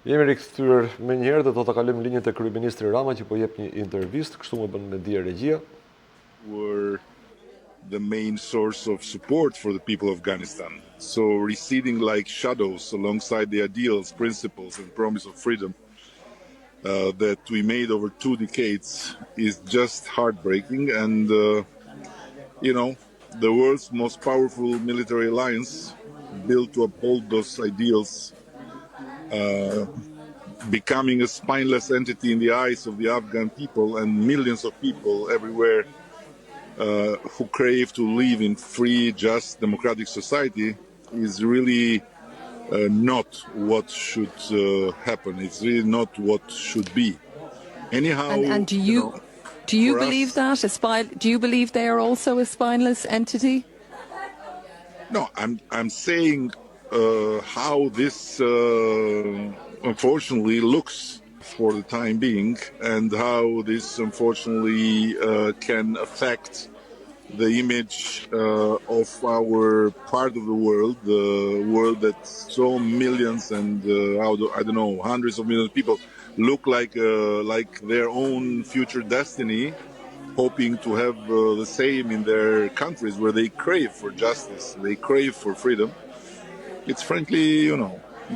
Jemi rikthyer më njëherë dhe do ta kalojmë linjën te kryeministri Rama që po jep një intervistë, kështu më bën me dia regjia. Were the main source of support for the people of Afghanistan. So receding like shadows alongside the ideals, principles and promise of freedom that we made over 2 decades is just heartbreaking. And, the world's most powerful military alliance built to uphold those ideals becoming a spineless entity in the eyes of the Afghan people and millions of people everywhere who crave to live in free, just, democratic society is really not what should happen. It's really not what should be. Anyhow, and do you believe that do you believe they are also a spineless entity? No, I'm saying how this unfortunately looks for the time being, and how this unfortunately can affect the image of our part of the world that so millions and I don't know, hundreds of millions of people look like their own future destiny, hoping to have the same in their countries where they crave for justice, they crave for freedom. It's frankly,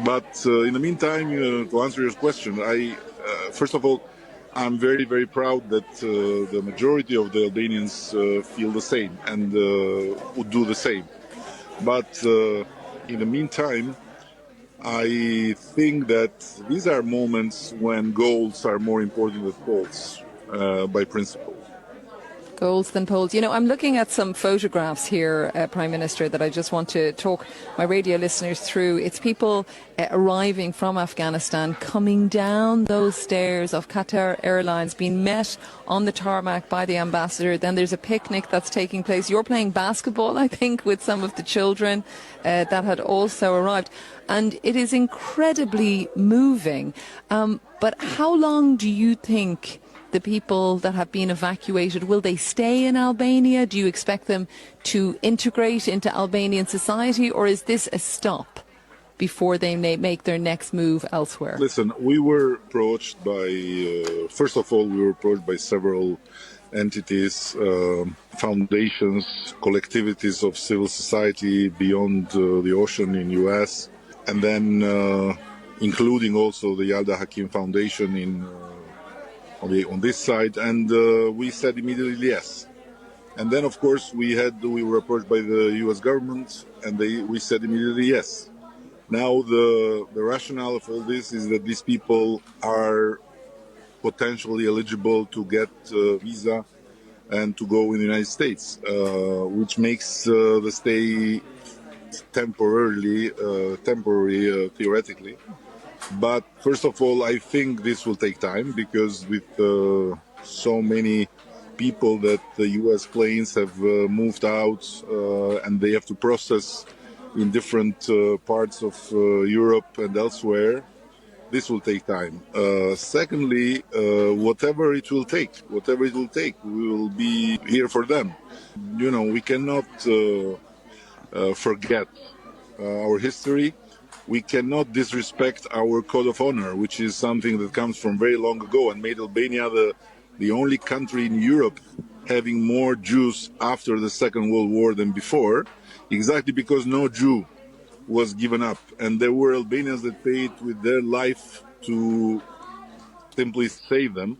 But in the meantime, to answer your question, first of all, I'm very, very proud that the majority of the Albanians feel the same and would do the same. But in the meantime, I think that these are moments when goals are more important than polls by principle. Goals than polls. I'm looking at some photographs here, Prime Minister, that I just want to talk my radio listeners through. It's people arriving from Afghanistan, coming down those stairs of Qatar Airlines, being met on the tarmac by the ambassador. Then there's a picnic that's taking place. You're playing basketball, I think, with some of the children that had also arrived. And it is incredibly moving. But how long do you think the people that have been evacuated, will they stay in Albania? Do you expect them to integrate into Albanian society, or is this a stop before they may make their next move elsewhere? Listen, we were approached by, first of all, several entities, foundations, collectivities of civil society beyond the ocean in US, and then including also the Yalda Hakim Foundation on this side, and we said immediately yes. And then, of course, we were approached by the U.S. government, and we said immediately yes. Now, the rationale of all this is that these people are potentially eligible to get a visa and to go in the United States, which makes the stay temporary, theoretically. But first of all, I think this will take time, because with so many people that the U.S. planes have moved out and they have to process in different parts of Europe and elsewhere, this will take time. Secondly, whatever it will take, we will be here for them. We cannot forget our history. We cannot disrespect our code of honor, which is something that comes from very long ago and made Albania the only country in Europe having more Jews after the Second World War than before, exactly because no Jew was given up. And there were Albanians that paid with their life to simply save them.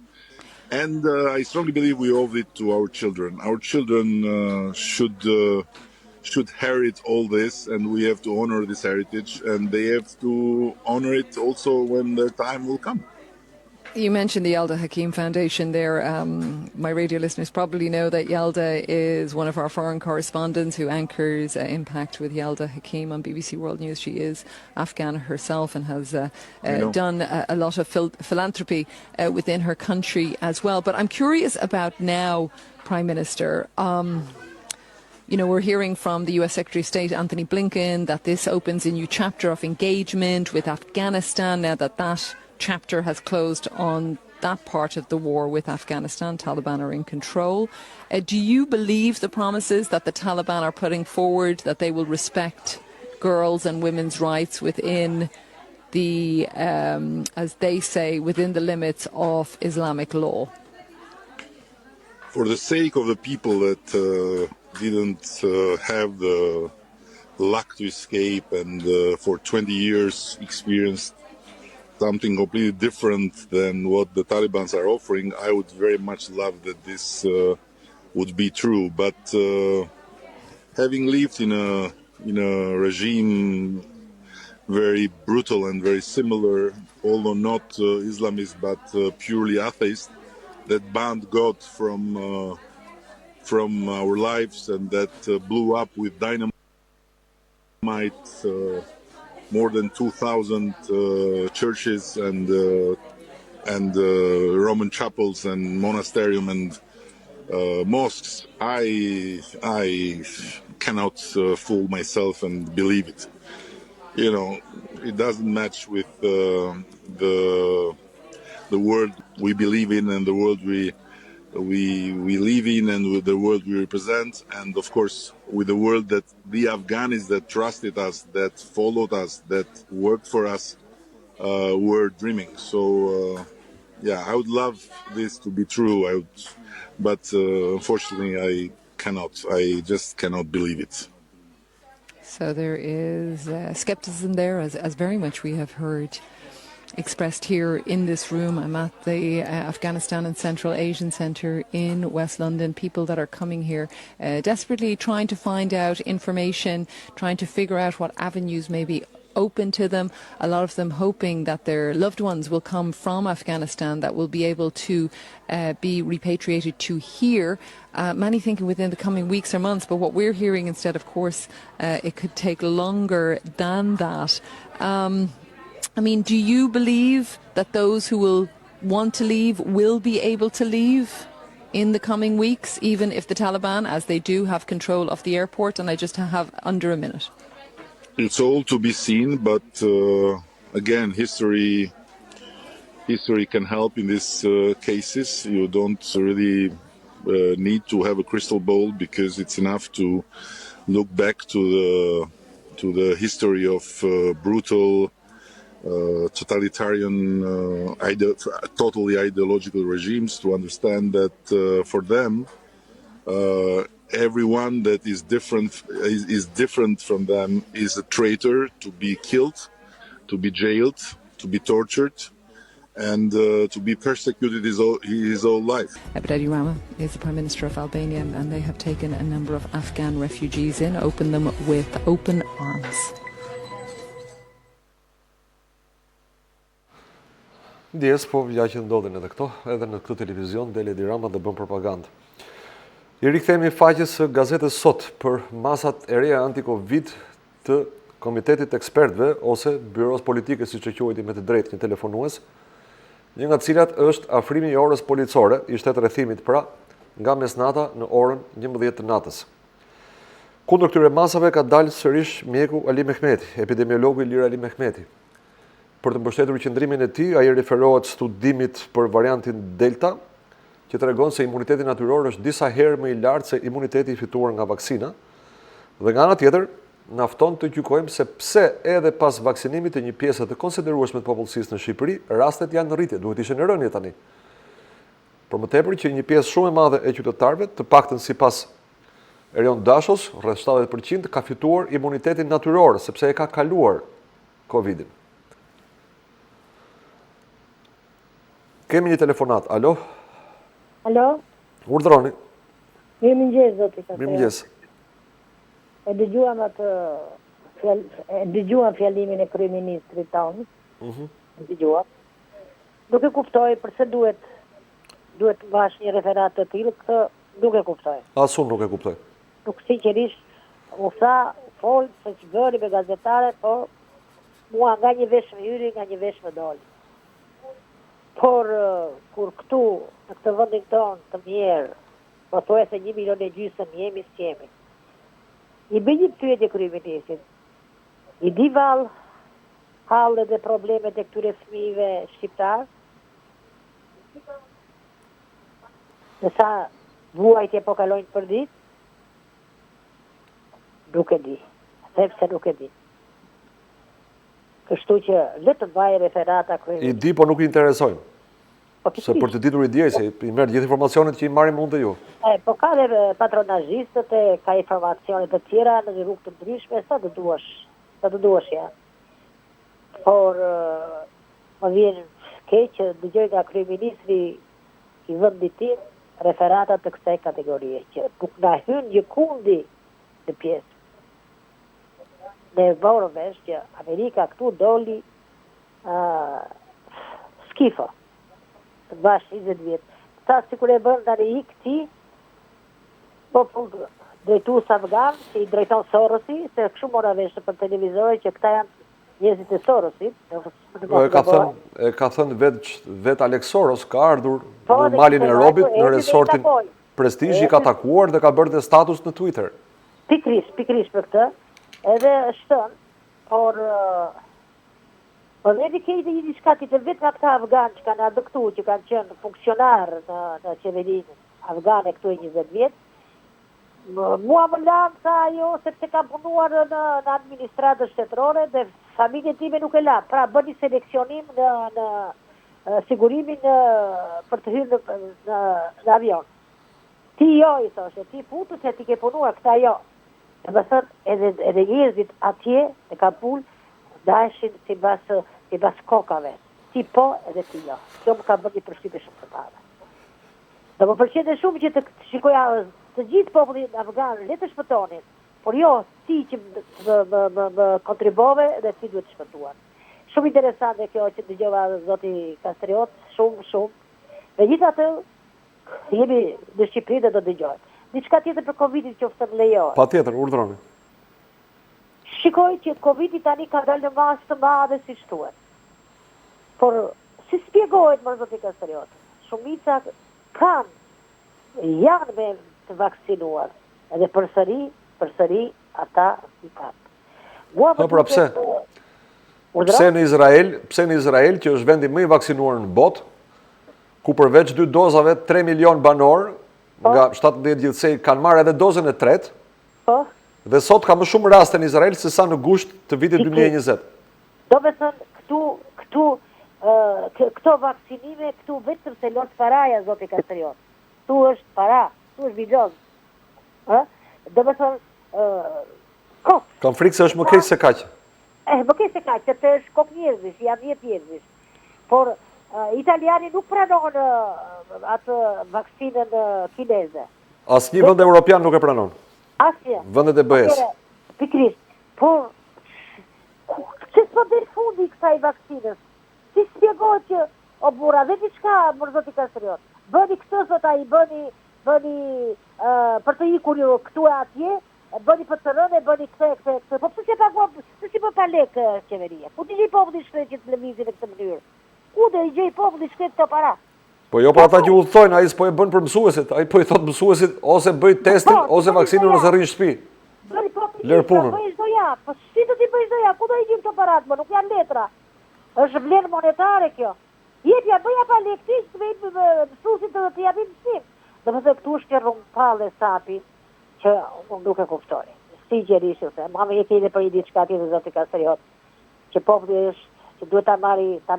And I strongly believe we owe it to our children. Our children should inherit all this, and we have to honor this heritage, and they have to honor it also when their time will come. You mentioned the Yalda Hakim Foundation there. My radio listeners probably know that Yalda is one of our foreign correspondents who anchors Impact with Yalda Hakim on BBC World News. She is Afghan herself and has done a lot of philanthropy within her country as well. But I'm curious about now, Prime Minister, we're hearing from the US Secretary of State, Anthony Blinken, that this opens a new chapter of engagement with Afghanistan now that chapter has closed on that part of the war with Afghanistan. Taliban are in control. Do you believe the promises that the Taliban are putting forward, that they will respect girls' and women's rights within the, as they say, within the limits of Islamic law? For the sake of the people that didn't have the luck to escape and for 20 years experienced something completely different than what the Taliban are offering, I would very much love that this would be true. But having lived in a regime very brutal and very similar, although not Islamist but purely atheist, that banned God from our lives and that blew up with dynamite more than 2,000 churches and Roman chapels and monasterium and mosques. I cannot fool myself and believe it. You know, it doesn't match with the world we believe in and the world we live in and with the world we represent, and of course with the world that the Afghans that trusted us, that followed us, that worked for us were dreaming. So yeah, I would love this to be true, but unfortunately I cannot. I just cannot believe it. So there is skepticism there, as very much we have heard expressed here in this room. I'm at the Afghanistan and Central Asian Centre in West London. People that are coming here desperately trying to find out information, trying to figure out what avenues may be open to them. A lot of them hoping that their loved ones will come from Afghanistan, that will be able to be repatriated to here. Many thinking within the coming weeks or months, but what we're hearing instead, of course, it could take longer than that. I mean, do you believe that those who will want to leave will be able to leave in the coming weeks, even if the Taliban, as they do, have control of the airport? And I just have under a minute. It's all to be seen, but again, history can help in these cases. You don't really need to have a crystal ball, because it's enough to look back to the history of brutal, totalitarian, totally ideological regimes to understand that for them, everyone that is different from them is a traitor, to be killed, to be jailed, to be tortured, and to be persecuted his whole life. Abdedi Rama is the Prime Minister of Albania, and they have taken a number of Afghan refugees in, opened them with open arms. Ndjes, po ja që ndodhin edhe këto, edhe në këtë televizion deli Edi Rama dhe bën propagandë. I rikthehemi faqes së gazetës Sot për masat e reja anti-Covid të Komitetit Ekspertëve ose Byros Politike, siç e quajti me të drejtë një telefonues, një nga të cilat është afrimi i orës policore i shtetërrethimit, pra nga mesnata në orën 11 të natës. Kundër këtyre masave ka dalë sërish mjeku Ali Mehmeti, epidemiologu Ilir Ali Mehmeti. Për të mbështetur qëndrimin e tij, ai referohet studimit për variantin Delta, që tregon se imuniteti natyror është disa herë më i lartë se imuniteti i fituar nga vaksina, dhe nga ana tjetër, nafton të gjykojmë se pse edhe pas vaksinimit të një pjesë të konsiderueshme të popullsisë në Shqipëri, rastet janë në rritje, duhet ishin në rënje tani. Për më tepër që një pjesë shumë e madhe e qytetarëve, të paktën sipas Erion Dashos, rreth 70% ka fituar imunitetin natyror sepse e ka kaluar Covidin. Kemi një telefonat. Alo? Alo? Urdhroni. Mirëmëngjes, zoti. Mirëmëngjes. E dëgjuam fjalimin e kryeministrit tonë. E dëgjuam. Nuk e kuptoj pse duhet vash një referat të tillë, këtë nuk e kuptoj. As unë nuk e kuptoj. Nuk sinqerisht u tha, fol se ç'bëri me gazetare, po mua nga një vesh më hyri, nga një vesh më doli. Por kur këtu, në këtë vendin tonë të mirë, po thuaj se 1,5 milion jemi s'jemi. I bëj një pyetje kryeministrit. I di vallë hallet dhe problemet e këtyre fëmijëve shqiptar? Në sa vuajtje po kalojnë për ditë? Nuk e di. Sepse nuk e di. Kështu që le të vaj referata I di, po nuk i interesojnë. Se për të ditur i djej, se i merr gjithë informacionet që i marrim unë dhe ju. Po ka dhe patronazhistët, ka informacione të tjera në rrugë të ndryshme, sa të duash ja. Por më vjen keq që dëgjoj nga kryeministri i vendit tim referata të kësaj kategorie, që nuk na hyn një kundi në pjesë. Ne morëm vesh që Amerika këtu doli skifo. Të bash 20 vjetë. Ta si kur e bërë në i këti, po drejtues afgan, që i drejton Sorosi, se kështu mora vesh për televizore që këta janë njerëzit e Sorosit. Ka thënë vetë Alex Soros ka ardhur në malin e Robit, në resortin Prestige, i ka takuar dhe ka bërë dhe status në Twitter. Pikrish për këtë, edhe shtën, por edhe kejtë një diçka të vetë nga këta afgan që kanë adoptu, që kanë qenë funksionar në qeverinë afgane këtu e 20 vjetë, mua më lanë sa jo, sepse kam punuar në administratës shtetërore dhe familjen time nuk e lanë. Pra bëni seleksionim në sigurimin për të hyrë në avion. Ti jo, i thoshe, ti futu se ti ke punuar, këta jo. Dhe më thënë, edhe njerëzit atje e Kabul dashin si bas kokave. Ti po, edhe ti jo. Kjo më ka bërë një përshtypje shumë të madhe. Dhe më pëlqente shumë që të shikoja të gjithë popullin afgan, le të shpëtonin, por jo ti që më kontribove dhe ti duhet të shpëtuar. Shumë interesante kjo që dëgjova zoti Kastriot, shumë. Dhe gjithatë jemi në Shqipëri dhe do dëgjojmë. Diçka tjetër për Covidin që oftë më lejohet. Patjetër, urdhroni. Shikoj që Covidi tani ka dalë në masë të madhe si shtuhet. Por si spjegohet më zoti Kastriot? Shumica janë me të vaksinuar. Edhe përsëri ata i kapë. Pra pse? Pse në Izrael, që është vendi më i vaksinuar në botë, ku përveç 2 dozave 3 milion banor nga 17 gjithsej kanë marrë edhe dozën e tretë, dhe sot ka më shumë raste në Izrael se sa në gusht të vitit 2020. Do me thënë, këto vaksinime, këtu vetëm se lot paraja, zoti Kastriot. Tu është para, tu është bidon. Do me thënë, kokë. Kam frikë se është më keq se kaq. Më keq se kaq, se të është kokë njerëzish, janë 10 njerëzish. Por italiani nuk pranon atë vaksinën kineze. Asnjë vend evropian nuk e pranon. Asnjë. Vendet e BE-s. Pikrisht. Por që s'po del fundi kësaj vaksinës? Si spjegohet që o burra, dhe diçka më zoti Kastriot. Bëni këtë sot ai, bëni për të ikur ju këtu e atje, bëni PCR-n e bëni këtë. Po pse si pa lek qeveria? Ku t'i gjej populli shkret që të lëvizin në këtë mënyrë? Ku do i gjej populli shkret të para? Po jo për ata që udhtojnë, ai s'po e bën për mësuesit, ai po i thot mësuesit ose bëj testin, ose vaksinën, ose rrin në shtëpi. Lër punën. Po si do t'i bëj çdo ja? Ku do i gjej këto parat? Më nuk janë letra. Është vlerë monetare kjo. Jepja, bëja pa lektish të vejtë mësusit të të japim mësim. Dhe më dhe këtu është kërë rungpall dhe sapi që unë nuk e kuftoj. Si gjerisht, mami e kejde për i ditë shka tjetë zoti Kastriot, që populli është që duhet ta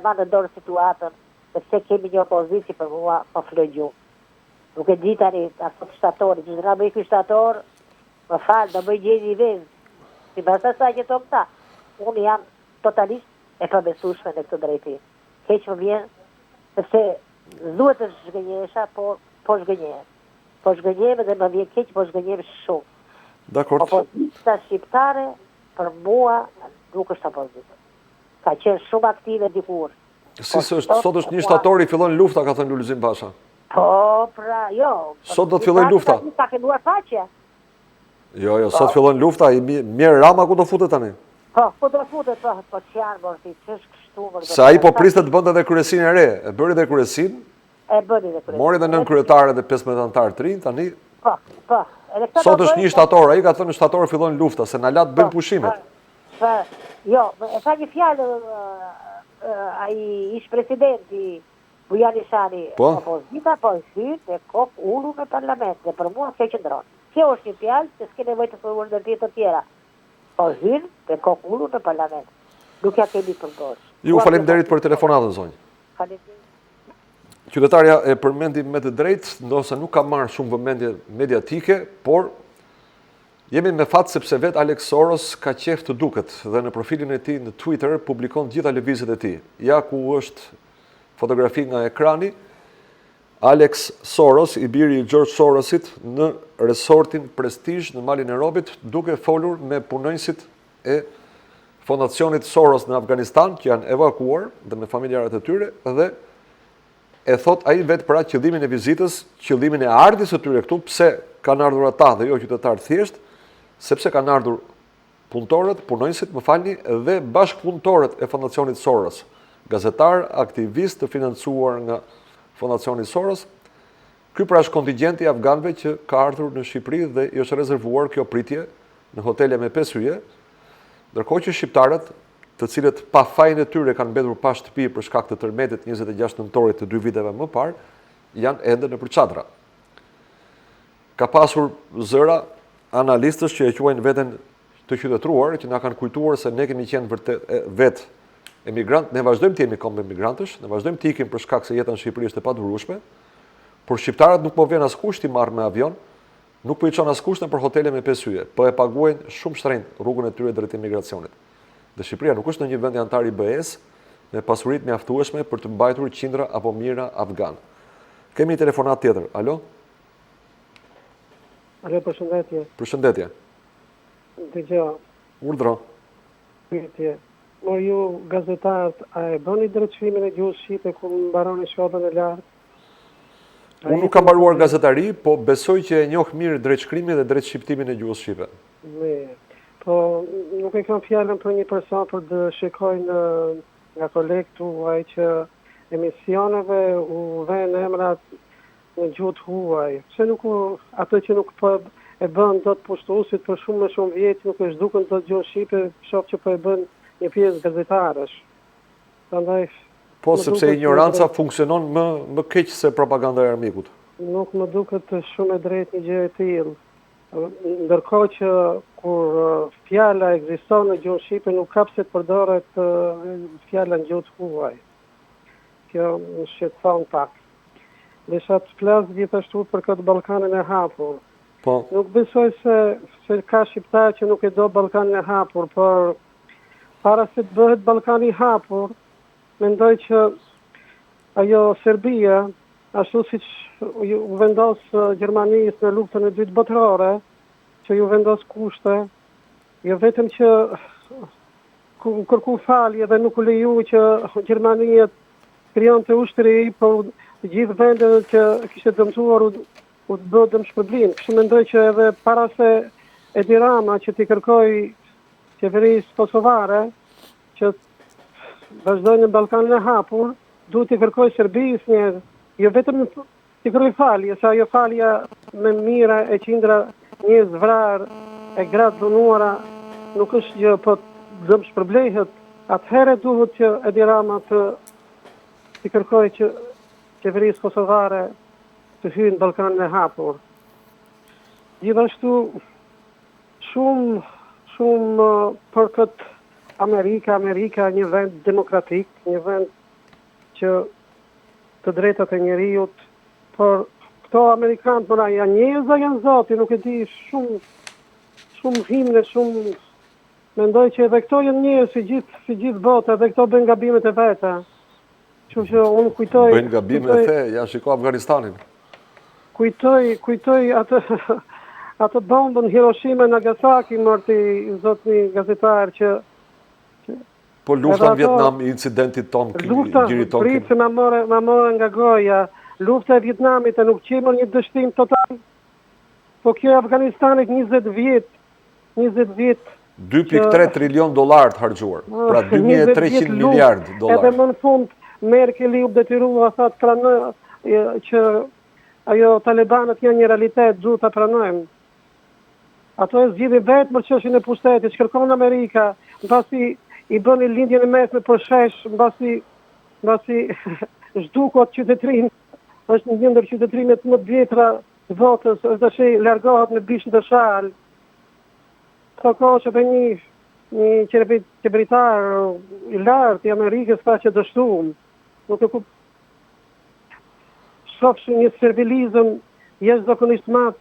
marrë në dorë situatën, sepse kemi një opozici për mua po floj gjumë. Nuk e di tani, asot shtatori, që në bëj kështë shtator, më falë, në bëj gjeni i vezë. Si basa sa që të mëta, unë jam totalisht e përbesueshme në këtë drejtim. Keq më vjen, sepse duhet të zhgënjesha, po zhgënjem. Po zhgënjem dhe më vjen keq, po zhgënjem shumë. Dakor. Opozita shqiptare, për mua, nuk është opozita. Ka qenë shumë aktive dikur. Sot është 1 shtator i fillon lufta, ka thënë Lulzim Pasha. Po, pra, jo. Sot do të fillojnë lufta. Ka filluar faqe. Jo, sot fillon lufta, i mirë Rama ku do futet tani? Po, ku do futet, po që janë, mërti, që është kështu, mërti. Se ai po priste të bënde dhe kryesin e re, e bëri dhe kryesin, mori dhe nën kryetare dhe 15 antarë të rinj, tani. Po. Sot është 1 shtator, ai ka thënë 1 shtator fillojnë lufta, se na lat bëjnë pushimet. Jo, e tha një fjalë ai ish presidenti Bujani Shani, opozita po hynë dhe kokë ullu me parlament, dhe për mua kjo qëndron. Kjo është një fjalë, se s'ke nevojë të thuar ndër të tjera. Po hynë dhe kokë ullu në parlament. Nuk ja kemi përgos. Ju faleminderit për telefonatën, zonjë. Faleminderit. Qytetarja e përmendi me të drejtë, ndoshta nuk ka marrë shumë vëmendje mediatike, por jemi me fat sepse vet Alex Soros ka qef të duket dhe në profilin e tij në Twitter publikon gjitha lëvizjet e tij. Ja ku është fotografi nga ekrani, Alex Soros, i biri i George Sorosit, në resortin Prestige në Malin e Robit, duke folur me punonjësit e fondacionit Soros në Afganistan, që janë evakuar dhe me familjarët e tyre, dhe e thot ai vetë pra qëllimin e vizitës, qëllimin e ardhjes së tyre këtu, pse kanë ardhur ata dhe jo qytetarë thjesht, sepse kanë ardhur punëtorët, punonjësit, më falni, dhe bashkëpunëtorët e fondacionit Soros, gazetar, aktivist të financuar nga fondacioni Soros. Ky pra është kontingjenti i afganëve që ka ardhur në Shqipëri dhe i është rezervuar kjo pritje në hotele me 5 yje, ndërkohë që shqiptarët, të cilët pa fajin e tyre kanë mbetur pa shtëpi për shkak të tërmetit 26 nëntorit të 2 viteve më parë, janë ende nëpër çadra. Ka pasur zëra analistësh që e quajnë veten të qytetëruar, që na kanë kujtuar se ne kemi qenë vetë emigrant, ne vazhdojmë të jemi kombë emigrantësh, ne vazhdojmë të ikim për shkak se jeta në Shqipëri është e padurueshme, por shqiptarët nuk po vjen askush t'i marrë me avion, nuk po i çon askush nëpër hotele me 5 yje, po e paguajnë shumë shtrenjtë rrugën e tyre drejt emigracionit. Dhe Shqipëria nuk është në një vend antar i BE-s me pasuritë mjaftueshme për të mbajtur qindra apo mijëra afgan. Kemi një telefonat tjetër. Alo? Alo, përshëndetje. Përshëndetje. Dëgjoj. Urdhro. Pyetje. Por ju gazetarët, a e bëni drejtshtrimin e gjuhës shqipe kur mbaroni shkollën e lartë? Unë nuk kam mbaruar gazetari, po besoj që e njoh mirë drejtshkrimin dhe drejtshqiptimin e gjuhës shqipe. Mirë. Po nuk e kam fjalën për një person për të shikojnë nga kolegë tuaj që emisioneve u vënë emrat në gjuhë huaj. Pse nuk ato që nuk po e bën dot pushtuesit për shumë më shumë vjet, nuk e zhdukën dot gjuhën shqipe, shoh që po e bën një pjesë gazetarësh. Prandaj po sepse ignoranca funksionon më keq se propaganda e armikut. Nuk më duket shumë e drejtë një gjë e tillë. Ndërkohë që kur fjala ekziston në gjuhën shqipe nuk ka pse të përdoret fjala në gjuhë huaj. Kjo më shqetëson pak. Desha të flas gjithashtu për këtë Ballkanin e hapur. Po. Nuk besoj se ka shqiptar që nuk e do Ballkanin e hapur, por para se të bëhet Ballkani i hapur, mendoj që ajo Serbia, ashtu siç u vendos Gjermanisë në luftën e dytë botërore, që ju vendos kushte, jo vetëm që kërku falje dhe nuk u leju që Gjermania krijonte ushtri, por gjithë vendet që kishte dëmtuar u bë dëmshpërblim. Kështu mendoj që edhe para se Edi Rama që t'i kërkoj qeverisë kosovare që vazhdojnë në Ballkanin e hapur, duhet t'i kërkoj Serbisë një, jo vetëm t'i kërkoj falje, sa ajo falja me mira e qindra njerëz vrarë e gratë dhunuara nuk është gjë po dëmshpërblehet, atëherë duhet që Edi Rama t'i kërkoj që qeverisë kosovare të hyjë në Ballkanin e hapur. Gjithashtu shumë për këtë Amerika një vend demokratik, një vend që të drejtat e njerëzit, por këto amerikanë për janë njerëz a janë zoti, nuk e di, shumë himne, shumë mendoj që edhe këto janë njerëz si gjithë bota, edhe këto bëjnë gabimet e veta. Kështu që unë kujtoj bëjnë gabime the, ja shiko Afganistanin. Kujtoj atë bombën Hiroshima Nagasaki, mërti zotni gazetar që po lufta në Vietnam, incidentit ton, gjiri ton. Pritë se ma more nga goja, lufta e Vietnamit e nuk qemër një dështim total, po kjo Afganistanit 20 vjet. 2.3 trilion dolar të hargjuar, pra 2.300 miliard dolar. Edhe më në fund, Merkeli u detyrua, thot pranoj që ajo Talibanët janë një realitet, duhet ta pranojmë. Ato e zgjidhin vetë për çështjen e pushtetit, shkërkon Amerika, mbasi i bëni lindjen e mesme për shesh, mbasi zhdukot qytetrin, është një ndër qytetrimet më të vjetra të botës, është tash largohet në bishën të shal. Ka kohë që një qeveritar i lartë i Amerikës tha që dështuam. Nuk e kuptoj. Shofsh një servilizëm jashtëzakonisht madh,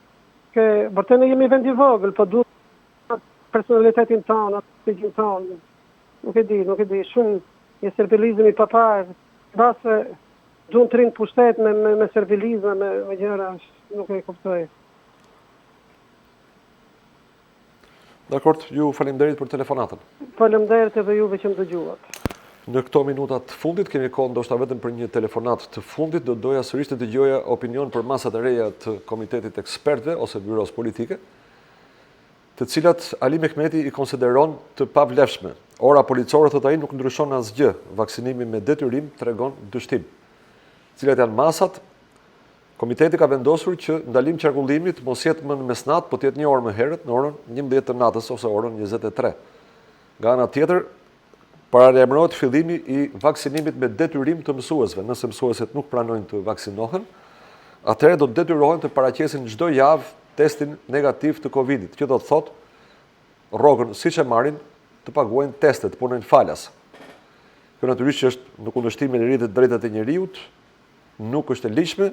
që vërtet ne jemi vend i vogël, po duhet personalitetin tonë, atëtin tonë. Nuk e di, shumë një servilizëm i papar, base duhet të rinë pushtet me servilizëm, me gjëra, nuk e kuptoj. Dakord, ju faleminderit për telefonatën. Faleminderit edhe juve që më dëgjuat. Në këto minutat fundit kemi kohë ndoshta vetëm për një telefonat të fundit, do doja sërish të dëgjoja opinion për masat e reja të Komitetit Ekspertëve ose Byros Politike, të cilat Ali Mehmeti i konsideron të pavlefshme. Ora policore thotë ai nuk ndryshon asgjë, vaksinimi me detyrim tregon dështim. Cilat janë masat? Komiteti ka vendosur që ndalim qarkullimit mos jetë më në mesnat, po të jetë një orë më herët, në orën 11 të natës ose orën 23. Nga ana tjetër, paralajmërohet fillimi i vaksinimit me detyrim të mësuesve. Nëse mësuesit nuk pranojnë të vaksinohen, atëherë do të detyrohen të paraqesin çdo javë testin negativ të Covidit, që do të thotë rrogën siç e marrin të paguajnë testet, punojnë falas. Kjo natyrisht është në kundërshtim me lirit e drejtat e njeriut, nuk është e ligjshme,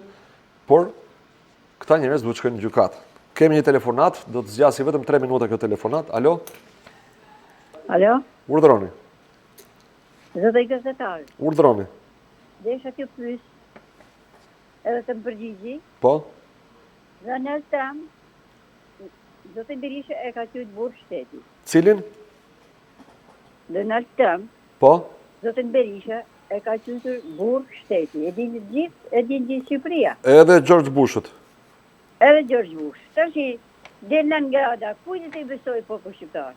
por këta njerëz duhet të shkojnë në gjykatë. Kemi një telefonat, do të zgjasë vetëm 3 minuta kjo telefonat. Alo? Alo? Urdhëroni. Zëdhe i gazetarë. Urdhëroni. Desha t'ju pyes, edhe të më përgjigji, Po? Donald Trump, zotë Berisha e ka qytë burg shteti. Cilin? Donald Trump, Po? zotë Berisha e ka qytë burg shteti. E dinë gjithë Shqipëria. Edhe George Bushët. Edhe George Bush. Tashi, delën nga ada, kujtë të i besoj popullit shqiptar?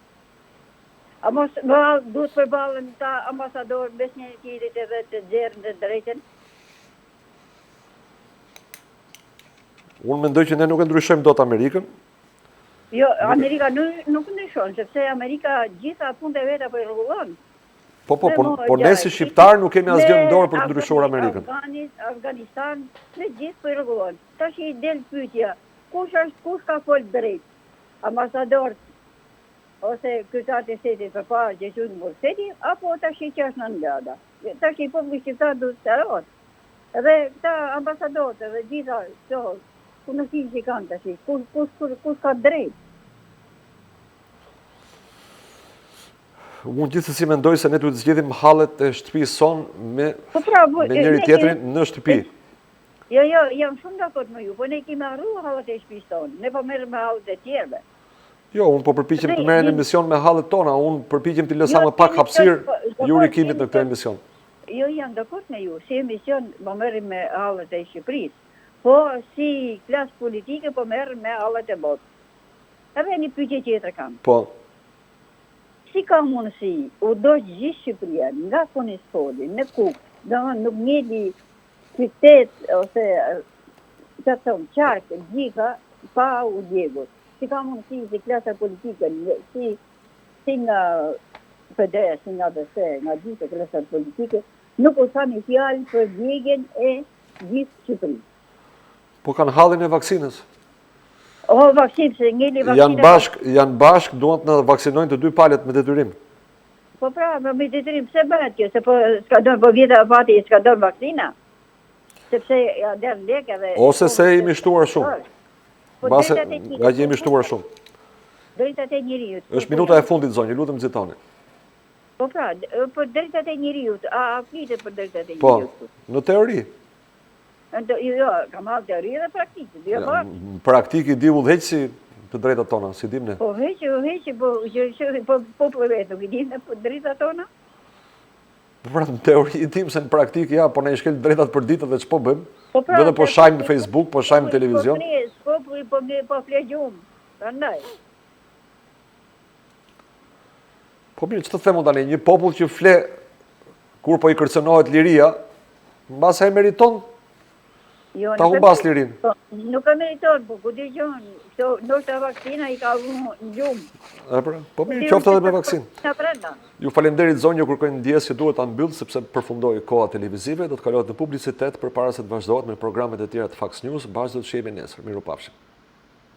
A mos duhet përballen ta ambasador besnjëritit edhe të gjerën dhe drejten? Unë mendoj që ne nuk e ndryshojmë dot Amerikën. Jo, Amerika nuk ndryshon, sepse Amerika gjitha punët e veta po i rregullon. Po ne si shqiptar nuk kemi asgjë në dorë për të ndryshuar Amerikën. Afganistan, me gjithë po i rregullon. Tash i del pyetja, kush ka fol drejt? Ambasador ose kryetarët e shtetit përpara që qytet burg shteti, apo tash që është në ngada. Tash i populli shqiptar duhet të shërohet. Edhe këta ambasadorët edhe gjitha këto punësit që kanë tash, kush ka drejt? Unë gjithsesi mendoj se ne duhet të zgjedhim hallet e shtëpisë son me njëri tjetrin në shtëpi. Jo, jam shumë dakord me ju, po ne kemi harruar hallet e shtëpisë tonë. Ne po merrem me hallet e tjerëve. Jo, unë po përpiqem të merrem në emision me hallet tona, unë përpiqem të lësa më pak hapësirë ju rikimit në këtë emision. Jo, jam dakord me ju, si emision po merrem me hallet e Shqipërisë, po si klasë politike po merrem me hallet e botës. Edhe një pyetje tjetër kam. Po. Si ka mundësi u doq gjithë Shqipëria nga Konispoli, në Kuk, domethënë nuk njëti qytet ose të thonë qarkë, gjika, pa u djegur. Si ka mundësi si klasa politike, si nga PD, si nga DS, nga gjithë klasat politike, nuk u tha një fjalë për djegjen e gjithë Shqipërisë. Po kanë hallin e vaksinës. Vaksinë, se ngeli vaksina... Janë bashk, duhet në vaksinojnë të dy palët me detyrim. Po pra, me detyrim, pse bëhet kjo? Se po s'ka donë, po vjetë pati s'ka donë vaksina? Sepse ja derë leke dhe... Ose se jemi shtuar shumë. Base nga që jemi shtuar shumë. Drejtat e njeriut. Është minuta e fundit, zonjë, lutëm zitoni. Po pra, për drejtat e njeriut, a flitet për drejtat e Po, njeriut? në teori. Jo, kam halë teori dhe praktikë. Praktiki di udhëheqësi të drejtat tona, si dim ne. Po heqë, po për vetë, nuk i dim në drejtat tona? Pra, në teori dim se në praktikë, ja, po ne i shkel drejtat për ditët dhe që po bëjmë. Dhe po shajmë në Facebook, po shajmë në televizion. Po flegjumë, rëndaj. Po mirë, që të themu tani, një popull që fle, kur po i kërcënohet liria, mbas e meriton ta humbas lirin. Nuk e meriton, po ku di gjonë, ndoshta vaksina i ka vënë në gjumë. Po mirë, qoftë edhe me vaksinë. Ju falenderit zonjë, ju kërkojnë ndjes që duhet ta mbyll sepse përfundoi koha televizive, do të kalohet në publicitet përpara se të vazhdohet me programet e tjera të faxnews, bashkë do të shihemi nesër. Mirupafshim.